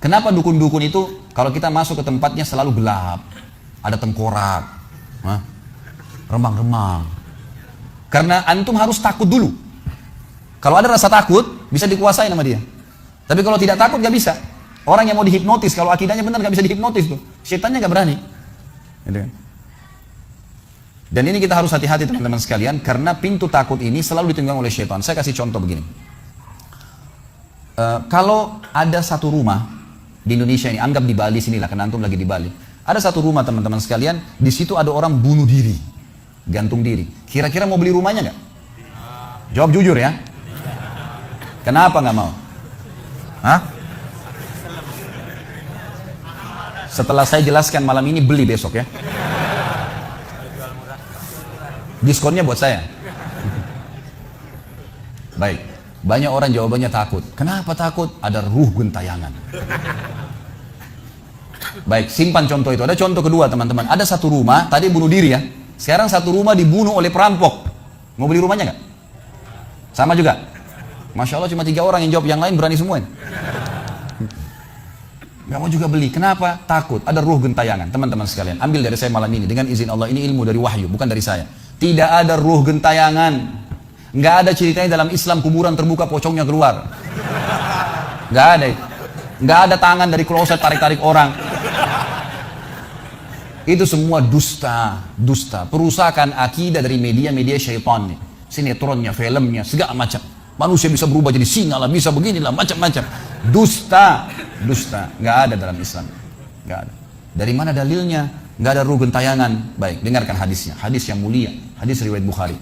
Kenapa dukun-dukun itu kalau kita masuk ke tempatnya selalu gelap, ada tengkorak, remang-remang? Karena antum harus takut dulu. Kalau ada rasa takut, bisa dikuasai sama dia. Tapi kalau tidak takut, gak bisa. Orang yang mau dihipnotis, kalau akidahnya benar, gak bisa dihipnotis tuh. Setannya gak berani. Dan ini kita harus hati-hati teman-teman sekalian, karena pintu takut ini selalu ditunggang oleh syaitan. Saya kasih contoh begini. Kalau ada satu rumah di Indonesia ini, anggap di Bali sinilah, karena antum lagi di Bali. Ada satu rumah teman-teman sekalian, di situ ada orang bunuh diri, gantung diri. Kira-kira mau beli rumahnya nggak? Jawab jujur ya. Kenapa nggak mau? Hah? Setelah saya jelaskan malam ini, beli besok ya. Diskonnya buat saya. Baik, banyak orang jawabannya takut. Kenapa takut? Ada ruh gentayangan. Baik, simpan contoh itu. Ada contoh kedua teman-teman. Ada satu rumah, tadi bunuh diri ya. Sekarang satu rumah dibunuh oleh perampok. Mau beli rumahnya nggak? Sama juga. Masya Allah cuma 3 orang yang jawab, yang lain berani semua. Gak mau juga beli. Kenapa? Takut. Ada ruh gentayangan. Teman-teman sekalian, ambil dari saya malam ini. Dengan izin Allah, ini ilmu dari wahyu, bukan dari saya. Tidak ada ruh gentayangan. Gak ada ceritanya dalam Islam kuburan terbuka pocongnya keluar. Gak ada. Gak ada tangan dari kloset tarik-tarik orang. Itu semua dusta. Dusta. Perusakan akidah dari media-media syaitan nih. Sinetronnya, filmnya, segala macam. Manusia bisa berubah jadi singa lah, bisa beginilah, macam-macam. Dusta. Dusta. Gak ada dalam Islam. Gak ada. Dari mana dalilnya? Gak ada ruh gentayangan. Baik, dengarkan hadisnya. Hadis yang mulia. Hadis riwayat Bukhari.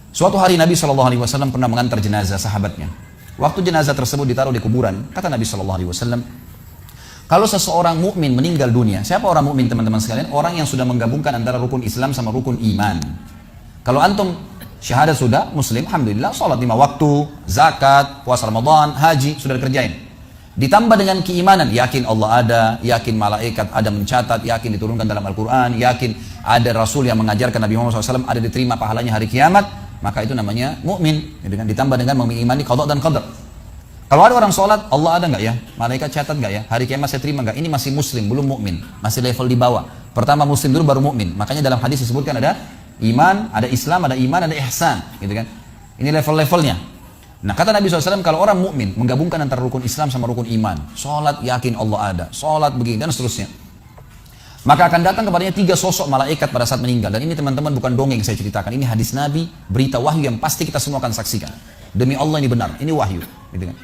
Suatu hari Nabi SAW pernah mengantar jenazah sahabatnya. Waktu jenazah tersebut ditaruh di kuburan, kata Nabi SAW, kalau seseorang mukmin meninggal dunia, siapa orang mukmin teman-teman sekalian? Orang yang sudah menggabungkan antara rukun Islam sama rukun iman. Kalau antum syahadat sudah, muslim, alhamdulillah, sholat 5 waktu, zakat, puasa Ramadan, haji, sudah dikerjain. Ditambah dengan keimanan, yakin Allah ada, yakin malaikat ada mencatat, yakin diturunkan dalam Al-Quran, yakin ada Rasul yang mengajarkan Nabi Muhammad SAW ada diterima pahalanya hari kiamat, maka itu namanya mukmin. Ditambah dengan mengimani qada dan qadar. Kalau ada orang sholat, Allah ada nggak ya? Malaikat catat nggak ya? Hari kiamat saya terima nggak? Ini masih muslim, belum mukmin, masih level di bawah. Pertama muslim dulu baru mukmin. Makanya dalam hadis disebutkan ada iman, ada Islam, ada iman, ada ihsan, gitu kan? Ini level-levelnya. Nah, kata Nabi SAW, kalau orang mukmin menggabungkan antara rukun Islam sama rukun iman, sholat yakin Allah ada, sholat begini dan seterusnya, maka akan datang kepadanya 3 sosok malaikat pada saat meninggal. Dan ini teman-teman bukan dongeng saya ceritakan, ini hadis Nabi, berita wahyu yang pasti kita semua akan saksikan. Demi Allah ini benar, ini wahyu, gitu kan?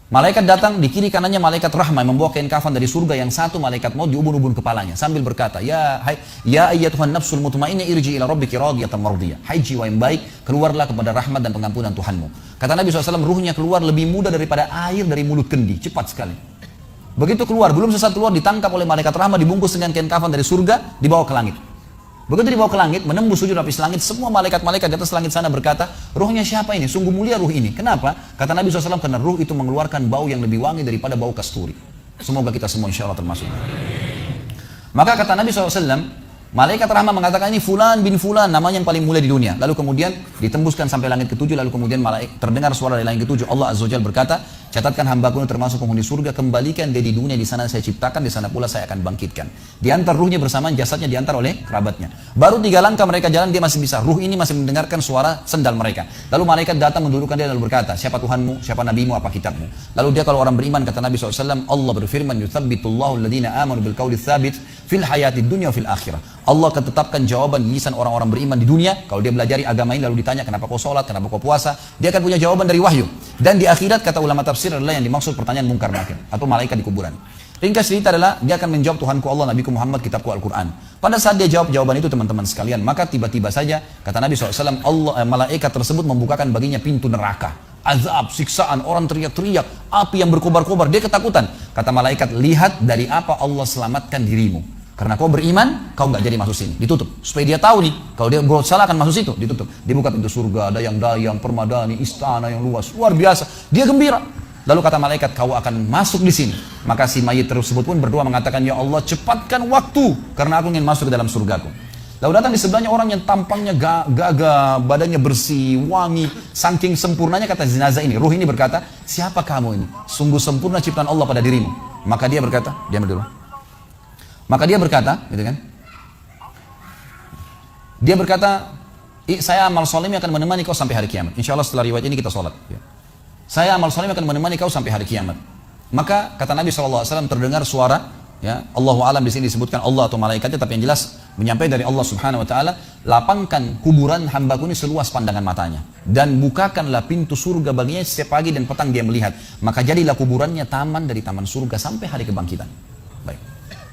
Malaikat datang, di kiri kanannya malaikat rahmah membawa kain kafan dari surga, yang satu malaikat maut diubun-ubun kepalanya sambil berkata, ya ayyatuhan nafsul mutmainnah irji ila rabbiki radiyatan mardiyah. Hai jiwa yang baik, keluarlah kepada rahmat dan pengampunan Tuhanmu. Kata Nabi SAW, ruhnya keluar lebih mudah daripada air dari mulut kendi, cepat sekali. Begitu keluar, belum selesai keluar, ditangkap oleh malaikat rahmah, dibungkus dengan kain kafan dari surga, dibawa ke langit. Begitu dibawa ke langit, menembus 7 lapis langit, semua malaikat-malaikat di atas langit sana berkata, ruhnya siapa ini? Sungguh mulia ruh ini. Kenapa? Kata Nabi SAW, karena ruh itu mengeluarkan bau yang lebih wangi daripada bau kasturi. Semoga kita semua insya Allah termasuk. Maka kata Nabi SAW, malaikat rahmah mengatakan ini fulan bin fulan, namanya yang paling mulia di dunia. Lalu kemudian ditembuskan sampai langit ke-7, lalu kemudian terdengar suara dari langit ke-7. Allah Azza wa Jalla berkata, catatkan hambaku termasuk penghuni surga, kembalikan dia di dunia, di sana saya ciptakan, di sana pula saya akan bangkitkan. Diantar ruhnya bersamaan jasadnya diantar oleh kerabatnya. Baru 3 langkah mereka jalan, dia masih bisa, ruh ini masih mendengarkan suara sendal mereka. Lalu malaikat datang mendudukkan dia lalu berkata, siapa Tuhanmu, siapa nabimu, apa kitabmu? Lalu dia kalau orang beriman, kata Nabi SAW, Allah berfirman, yuthabbitullahu alladhina amanu bil qawli tsabit fil hayatid dunya fil akhirah. Allah akan tetapkan jawaban di lisan orang-orang beriman di dunia. Kalau dia belajari agama ini lalu ditanya kenapa kau sholat, kenapa kau puasa, dia akan punya jawaban dari wahyu. Dan di akhirat kata ulama tafsir adalah yang dimaksud pertanyaan mungkar nakir atau malaikat di kuburan. Ringkas cerita adalah dia akan menjawab Tuhanku Allah, Nabiku Muhammad, kitabku Al-Quran. Pada saat dia jawab jawaban itu teman-teman sekalian, maka tiba-tiba saja kata Nabi SAW, malaikat tersebut membukakan baginya pintu neraka. Azab, siksaan, orang teriak-teriak, api yang berkobar-kobar, dia ketakutan. Kata malaikat, lihat dari apa Allah selamatkan dirimu. Karena kau beriman, kau nggak jadi masuk sini, ditutup. Supaya dia tahu nih, kalau dia berbuat salah akan masuk situ, ditutup. Dibuka pintu surga, ada yang dayang, permadani, istana yang luas, luar biasa. Dia gembira. Lalu kata malaikat, kau akan masuk di sini. Maka si mayit tersebut pun berdoa mengatakan, ya Allah cepatkan waktu, karena aku ingin masuk ke dalam surgaku. Lalu datang di sebelahnya orang yang tampangnya gagah, badannya bersih, wangi, saking sempurnanya kata jenazah ini. Ruh ini berkata, siapa kamu ini? Sungguh sempurna ciptaan Allah pada dirimu. Maka dia berkata, diam dulu. Maka dia berkata, gitu kan? Dia berkata, saya amal soleh akan menemani kau sampai hari kiamat. Insya Allah setelah riwayat ini kita sholat. Ya. Saya amal soleh akan menemani kau sampai hari kiamat. Maka kata Nabi SAW terdengar suara, ya, Allahu alam di sini disebutkan Allah atau malaikatnya, tapi yang jelas menyampaikan dari Allah Subhanahu Wa Taala, lapangkan kuburan hambaku ini seluas pandangan matanya dan bukakanlah pintu surga baginya setiap pagi dan petang dia melihat. Maka jadilah kuburannya taman dari taman surga sampai hari kebangkitan. Baik.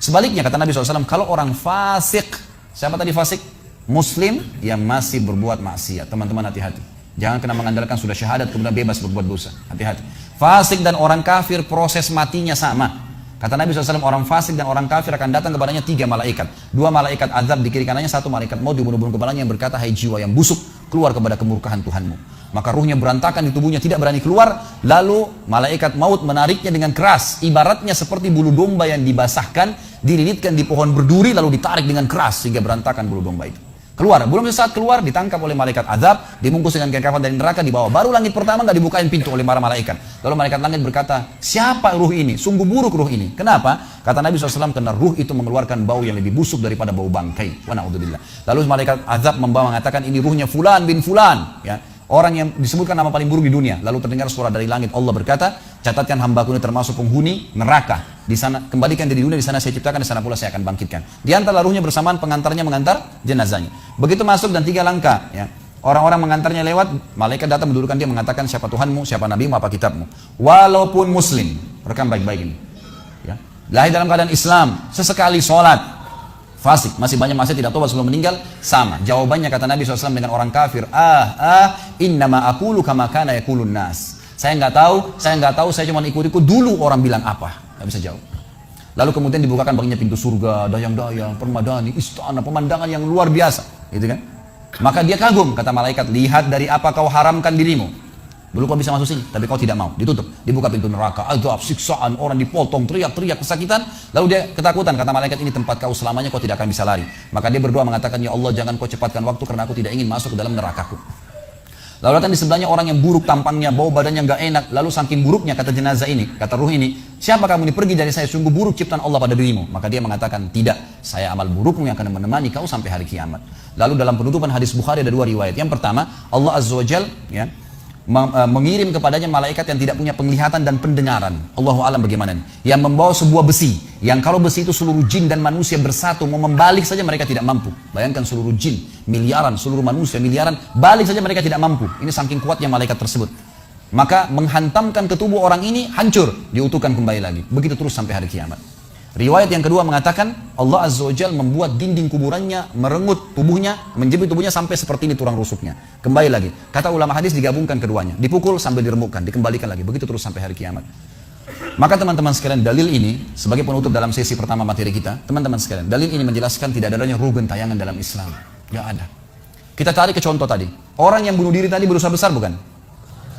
Sebaliknya kata Nabi SAW, kalau orang fasik, siapa tadi fasik? Muslim yang masih berbuat maksiat. Teman-teman hati-hati. Jangan kena mengandalkan sudah syahadat kemudian bebas berbuat dosa. Hati-hati. Fasik dan orang kafir proses matinya sama. Kata Nabi SAW, orang fasik dan orang kafir akan datang kepadanya 3 malaikat. 2 malaikat azab di kiri kanannya, 1 malaikat maut dibunuh-bunuh kepalanya yang berkata, hai jiwa yang busuk, keluar kepada kemurkaan Tuhanmu. Maka ruhnya berantakan di tubuhnya, tidak berani keluar. Lalu malaikat maut menariknya dengan keras. Ibaratnya seperti bulu domba yang dibasahkan, dililitkan di pohon berduri, lalu ditarik dengan keras sehingga berantakan bulu domba itu. Keluar, belum sesaat keluar ditangkap oleh malaikat azab, dibungkus dengan kain kafan dari neraka dibawa. Baru langit pertama nggak dibukain pintu oleh para malaikat. Lalu malaikat langit berkata, siapa ruh ini? Sungguh buruk ruh ini. Kenapa? Kata Nabi SAW, karena ruh itu mengeluarkan bau yang lebih busuk daripada bau bangkai. Wa na'udzubillah. Lalu malaikat azab membawa mengatakan, ini ruhnya fulan bin fulan. Ya. Orang yang disebutkan nama paling buruk di dunia. Lalu terdengar suara dari langit, Allah berkata, catatkan hambaku ini termasuk penghuni neraka. Di sana kembalikan dia di dunia, di sana saya ciptakan, di sana pula saya akan bangkitkan. Di antara ruhnya bersamaan pengantarnya mengantar jenazahnya. Begitu masuk dan 3 langkah, ya. Orang-orang mengantarnya lewat, malaikat datang mendudukkan dia mengatakan siapa Tuhanmu, siapa nabimu, apa kitabmu. Walaupun muslim, rekam baik-baik ini. Ya. Lahir dalam keadaan Islam, sesekali sholat, fasik, masih banyak masih tidak tobat sebelum meninggal, sama. Jawabannya kata Nabi SAW dengan orang kafir, innama aqulu kama kana yaqulun nas. Saya nggak tahu, saya cuma ikut-ikut dulu orang bilang apa. Nggak bisa jawab. Lalu kemudian dibukakan baginya pintu surga, dayang-dayang, permadani, istana, pemandangan yang luar biasa, gitu kan? Maka dia kagum, kata malaikat, lihat dari apa kau haramkan dirimu. Dulu kau bisa masuk sini, tapi kau tidak mau, ditutup. Dibuka pintu neraka, azab, siksaan, orang dipotong, teriak-teriak kesakitan. Lalu dia ketakutan, kata malaikat, ini tempat kau selamanya, kau tidak akan bisa lari. Maka dia berdoa mengatakan, ya Allah jangan kau cepatkan waktu karena aku tidak ingin masuk ke dalam nerakaku. Lalu datang di sebelahnya orang yang buruk tampangnya, bau badannya nggak enak. Lalu saking buruknya kata jenazah ini, kata ruh ini, siapa kamu ini, pergi dari saya, sungguh buruk ciptaan Allah pada dirimu. Maka dia mengatakan, tidak, saya amal burukmu yang akan menemani kau sampai hari kiamat. Lalu dalam penutupan hadis Bukhari ada 2 riwayat. Yang pertama, Allah Azza wa Jal, ya, mengirim kepadanya malaikat yang tidak punya penglihatan dan pendengaran. Allahu alam bagaimana ini? Yang membawa sebuah besi, yang kalau besi itu seluruh jin dan manusia bersatu mau membalik saja mereka tidak mampu. Bayangkan seluruh jin miliaran, seluruh manusia miliaran, balik saja mereka tidak mampu. Ini saking kuatnya malaikat tersebut. Maka menghantamkan ke tubuh orang ini, hancur, diutuhkan kembali lagi. Begitu terus sampai hari kiamat. Riwayat yang kedua mengatakan Allah Azza wa Jal membuat dinding kuburannya merengut tubuhnya, menjepit tubuhnya sampai seperti ini tulang rusuknya. Kembali lagi. Kata ulama hadis digabungkan keduanya, dipukul sambil diremukkan, dikembalikan lagi. Begitu terus sampai hari kiamat. Maka teman-teman sekalian, dalil ini sebagai penutup dalam sesi pertama materi kita, teman-teman sekalian, dalil ini menjelaskan tidak adanya ruh gentayangan dalam Islam. Tidak ada. Kita tarik ke contoh tadi. Orang yang bunuh diri tadi berdosa besar bukan?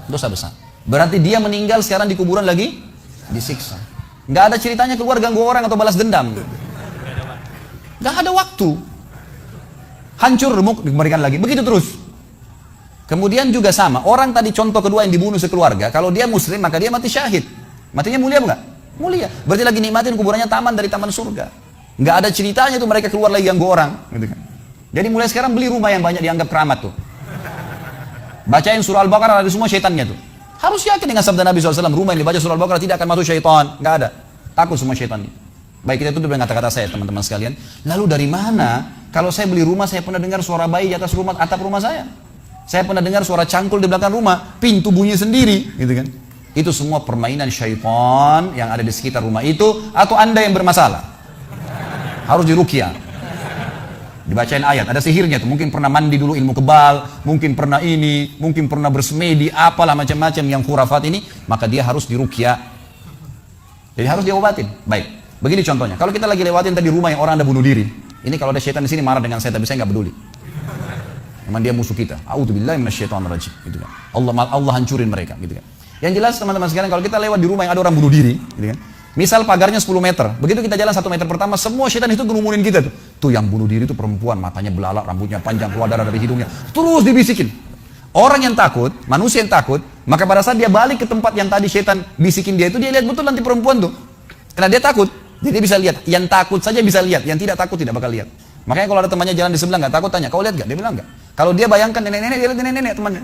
Dosa besar. Berarti dia meninggal sekarang di kuburan lagi disiksa. Nggak ada ceritanya keluar ganggu orang atau balas dendam. Nggak ada waktu. Hancur, remuk, dikembalikan lagi. Begitu terus. Kemudian juga sama. Orang tadi contoh kedua yang dibunuh sekeluarga. Kalau dia muslim maka dia mati syahid. Matinya mulia enggak? Mulia. Berarti lagi nikmatin kuburannya taman dari taman surga. Nggak ada ceritanya tuh mereka keluar lagi ganggu orang. Gitu kan. Jadi mulai sekarang beli rumah yang banyak dianggap keramat tuh. Bacain surah Al-Baqarah ada semua syaitannya tuh. Harus yakin dengan sabda Nabi SAW, rumah yang dibaca surah Al-Baqarah tidak akan masuk syaitan. Nggak ada. Takut semua syaitan ini. Baik, kita tutup dengan kata-kata saya, teman-teman sekalian. Lalu dari mana? Kalau saya beli rumah, saya pernah dengar suara bayi di atas rumah, atap rumah saya. Saya pernah dengar suara cangkul di belakang rumah, pintu bunyi sendiri, gitu kan? Itu semua permainan syaitan yang ada di sekitar rumah itu, atau Anda yang bermasalah. Harus diruqyah. Dibacain ayat, ada sihirnya tuh, mungkin pernah mandi dulu ilmu kebal, mungkin pernah ini, mungkin pernah bersemedi, apalah macam-macam yang khurafat ini, maka dia harus diruqyah. Jadi harus diobatin. Baik, begini contohnya, kalau kita lagi lewatin tadi rumah yang orang ada bunuh diri, ini kalau ada syaitan di sini marah dengan saya, tapi saya nggak peduli. Memang dia musuh kita. A'udzubillahi minasyaitonirrajim, gitu kan. Allah hancurin mereka, gitu kan. Yang jelas teman-teman sekalian, kalau kita lewat di rumah yang ada orang bunuh diri, gitu kan. Misal pagarnya 10 meter, begitu kita jalan 1 meter pertama, semua syaitan itu ngerumunin kita tuh. Tuh yang bunuh diri itu perempuan, matanya belalak, rambutnya panjang, keluar darah dari hidungnya. Terus dibisikin. Orang yang takut, manusia yang takut, maka pada saat dia balik ke tempat yang tadi syaitan bisikin dia itu, dia lihat betul nanti perempuan tuh. Karena dia takut, jadi dia bisa lihat. Yang takut saja bisa lihat, yang tidak takut tidak bakal lihat. Makanya kalau ada temannya jalan di sebelah nggak takut, tanya, kau lihat nggak? Dia bilang nggak. Kalau dia bayangkan nenek-nenek, dia lihat nenek-nenek temannya.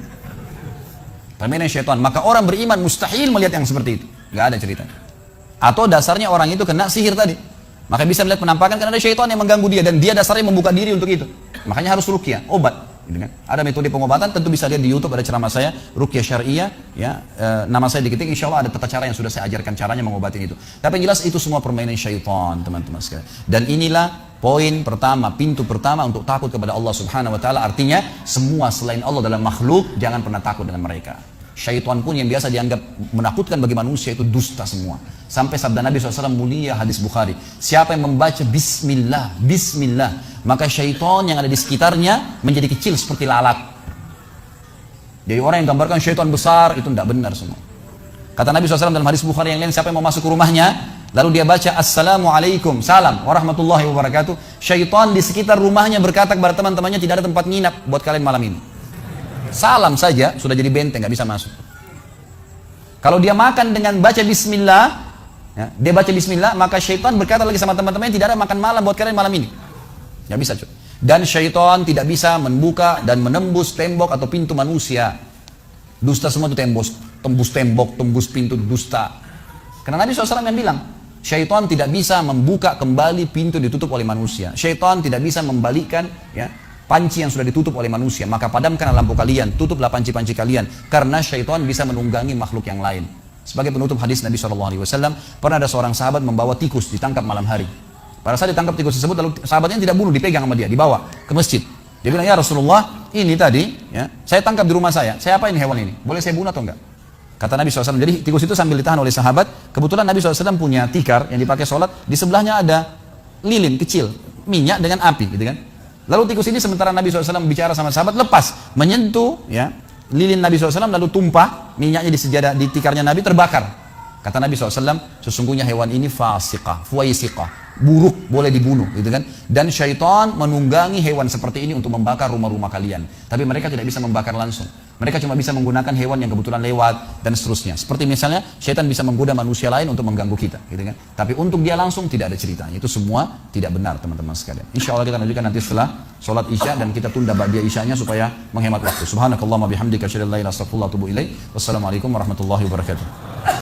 Permainan syaitan. Maka orang beriman mustahil melihat yang seperti itu. Nggak ada ceritanya. Atau dasarnya orang itu kena sihir tadi. Maka bisa melihat penampakan karena ada syaitan yang mengganggu dia dan dia dasarnya membuka diri untuk itu. Makanya harus ruqyah, obat. Gitu kan? Ada metode pengobatan, tentu bisa lihat di YouTube, ada ceramah saya, ruqyah syariah, ya, nama saya diketik, insya Allah ada tata cara yang sudah saya ajarkan caranya mengobati itu. Tapi yang jelas itu semua permainan syaitan, teman-teman sekalian. Dan inilah poin pertama, pintu pertama untuk takut kepada Allah Subhanahu Wa Taala. Artinya semua selain Allah dalam makhluk jangan pernah takut dengan mereka. Syaitan pun yang biasa dianggap menakutkan bagi manusia itu dusta semua. Sampai sabda Nabi SAW mulia hadis Bukhari, siapa yang membaca Bismillah, Bismillah, maka syaitan yang ada di sekitarnya menjadi kecil seperti lalat. Jadi orang yang gambarkan syaitan besar itu tidak benar semua. Kata Nabi SAW dalam hadis Bukhari yang lain, siapa yang mau masuk ke rumahnya lalu dia baca Assalamualaikum, salam warahmatullahi wabarakatuh, syaitan di sekitar rumahnya berkata kepada teman-temannya, tidak ada tempat nginap buat kalian malam ini. Salam saja sudah jadi benteng, nggak bisa masuk. Kalau dia makan dengan baca Bismillah, ya, dia baca Bismillah, maka syaitan berkata lagi sama teman-temannya, tidak ada makan malam buat kalian malam ini. Nggak bisa, cuy. Dan syaitan tidak bisa membuka dan menembus tembok atau pintu manusia. Dusta semua itu tembus tembok, tembus pintu, dusta. Karena Nabi SAW yang bilang, syaitan tidak bisa membuka kembali pintu ditutup oleh manusia. Syaitan tidak bisa membalikkan, ya, panci yang sudah ditutup oleh manusia. Maka padamkan lampu kalian, tutuplah panci-panci kalian, karena syaitan bisa menunggangi makhluk yang lain. Sebagai penutup hadis Nabi SAW, pernah ada seorang sahabat membawa tikus ditangkap malam hari. Pada saat ditangkap tikus tersebut, lalu sahabatnya tidak bunuh, dipegang sama dia, dibawa ke masjid. Dia bilang, ya Rasulullah, ini tadi, ya, saya tangkap di rumah saya apain hewan ini? Boleh saya bunuh atau enggak? Kata Nabi SAW, jadi tikus itu sambil ditahan oleh sahabat. Kebetulan Nabi SAW punya tikar yang dipakai sholat, di sebelahnya ada lilin kecil, minyak dengan api, gitu kan. Lalu tikus ini sementara Nabi SAW bicara sama sahabat, lepas, menyentuh, ya, lilin Nabi SAW, lalu tumpah minyaknya di sejadah, di tikarnya Nabi, terbakar. Kata Nabi SAW, sesungguhnya hewan ini fasiqah, fuwaisiqah, buruk, boleh dibunuh, gitu kan. Dan syaitan menunggangi hewan seperti ini untuk membakar rumah-rumah kalian. Tapi mereka tidak bisa membakar langsung. Mereka cuma bisa menggunakan hewan yang kebetulan lewat dan seterusnya. Seperti misalnya syaitan bisa menggoda manusia lain untuk mengganggu kita, gitu kan. Tapi untuk dia langsung tidak ada ceritanya. Itu semua tidak benar, teman-teman sekalian. Insya Allah kita lanjutkan nanti setelah sholat isya dan kita tunda ba'diyah isyanya supaya menghemat waktu. Subhanakallahumma bihamdika asyhadu an la ilaha illa anta astaghfiruka wa atubu ilaik. Wassalamualaikum warahmatullahi wabarakatuh.